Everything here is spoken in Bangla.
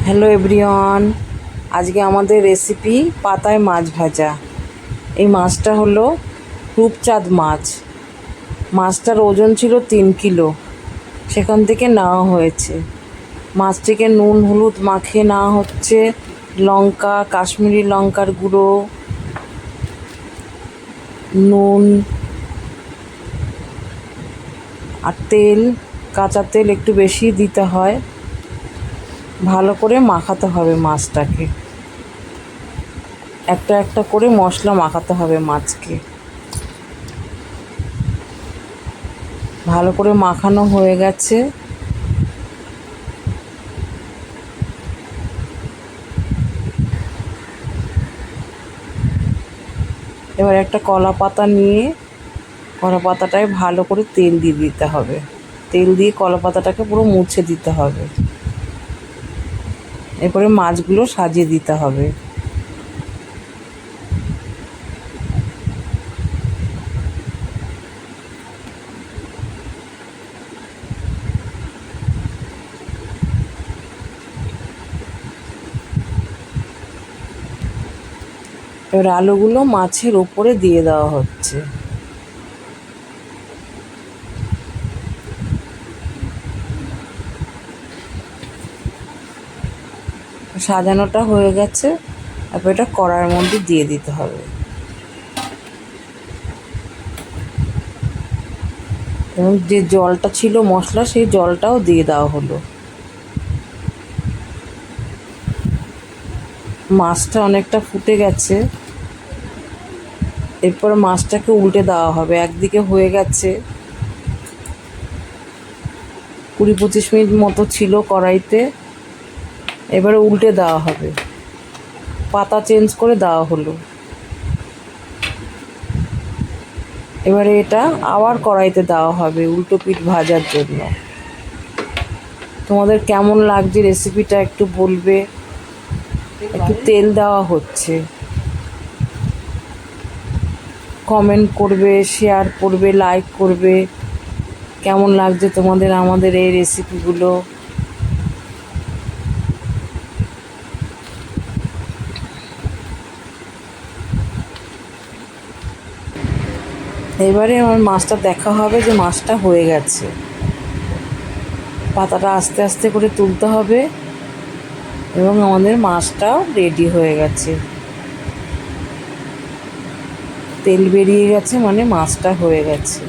হ্যালো এভরিওয়ান, আজকে আমাদের রেসিপি পাতায় মাছ ভাজা। এই মাছটা হলো রূপচাঁদ মাছ। মাছটার ওজন ছিল 3 কিলো, সেখান থেকে নেওয়া হয়েছে। মাছটিকে নুন হলুদ মাখিয়ে নেওয়া হচ্ছে, লঙ্কা, কাশ্মীরি লঙ্কার গুঁড়ো, নুন আর তেল, কাঁচা তেল একটু বেশি দিতে হয়। ভালো করে মাখাতে হবে মাছটাকে, একটা একটা করে মশলা মাখাতে হবে মাছকে। ভালো করে মাখানো হয়ে গেছে। এবার একটা কলা পাতা নিয়ে কলা পাতাটায় ভালো করে তেল দিয়ে দিতে হবে। তেল দিয়ে কলা পাতাটাকে পুরো মুছে দিতে হবে। এরপরে মাছগুলো সাজিয়ে দিতে হবে। এবার আলুগুলো মাছের ওপরে দিয়ে দেওয়া হচ্ছে। সাজানোটা হয়ে গেছে, তারপর এটা কড়াইয়ের মধ্যে দিয়ে দিতে হবে এবং যে জলটা ছিল মশলা, সেই জলটাও দিয়ে দেওয়া হলো। মাছটা অনেকটা ফুটে গেছে। এরপর মাছটাকে উল্টে দেওয়া হবে। একদিকে হয়ে গেছে, 20-25 মিনিট মতো ছিল কড়াইতে। এবারে উল্টে দেওয়া হবে, পাতা চেঞ্জ করে দেওয়া হলো। এবারে এটা আবার কড়াইতে দেওয়া হবে উল্টো পিঠ ভাজার জন্য। তোমাদের কেমন লাগছে রেসিপিটা একটু বলবে। একটু তেল দেওয়া হচ্ছে, কমেন্ট করবে, শেয়ার করবে, লাইক করবে। কেমন লাগছে তোমাদের আমাদের এই রেসিপিগুলো। এবারে আমার মাছটা দেখা হবে যে মাছটা হয়ে গেছে। পাতাটা আস্তে আস্তে করে তুলতে হবে এবং আমাদের মাছটাও রেডি হয়ে গেছে। তেল বেরিয়ে গেছে মানে মাছটা হয়ে গেছে।